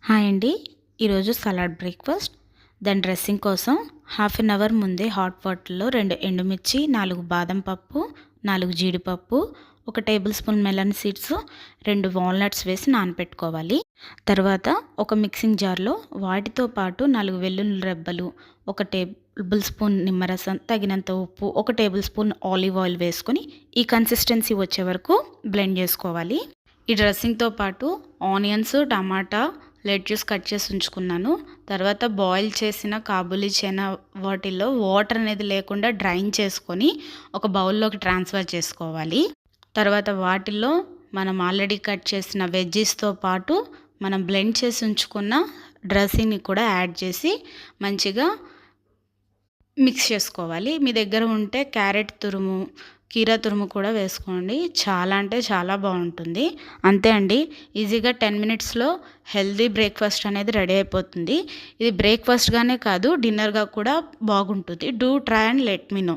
Hi అండి. ఈరోజు salad breakfast. దాని డ్రెస్సింగ్ కోసం హాఫ్ అన్ అవర్ ముందే హాట్ వాటర్లో 2 ఎండుమిర్చి, 4 బాదం పప్పు, 4 జీడిపప్పు, 1 table spoon melon seeds, 2 walnuts వేసి నానపెట్టుకోవాలి. తర్వాత ఒక మిక్సింగ్ జార్లో వాటితో పాటు 4 వెల్లుల్లి రెబ్బలు, 1 టేబుల్ స్పూన్ నిమ్మరసం, తగినంత ఉప్పు, 1 టేబుల్ స్పూన్ ఆలివ్ ఆయిల్ వేసుకొని ఈ కన్సిస్టెన్సీ వచ్చే వరకు బ్లెండ్ చేసుకోవాలి. ఈ డ్రెస్సింగ్తో పాటు ఆనియన్స్, టమాటా, లెట్యూస్ కట్ చేసి ఉంచుకున్నాను. తర్వాత బాయిల్ చేసిన కాబూలీ చనా వాటిల్లో వాటర్ అనేది లేకుండా డ్రైన్ చేసుకొని ఒక బౌల్లోకి ట్రాన్స్ఫర్ చేసుకోవాలి. తర్వాత వాటిల్లో మనం ఆల్రెడీ కట్ చేసిన వెజ్జీస్తో పాటు మనం బ్లెండ్ చేసి ఉంచుకున్న డ్రెస్సింగ్ని కూడా యాడ్ చేసి మంచిగా మిక్స్ చేసుకోవాలి. మీ దగ్గర ఉంటే క్యారెట్ తురుము, కీరా తురుము కూడా వేసుకోండి. చాలా అంటే చాలా బాగుంటుంది. అంతే అండి, ఈజీగా 10 మినిట్స్లో హెల్దీ బ్రేక్ఫాస్ట్ అనేది రెడీ అయిపోతుంది. ఇది బ్రేక్ఫాస్ట్గానే కాదు, డిన్నర్గా కూడా బాగుంటుంది. Do try and let me no.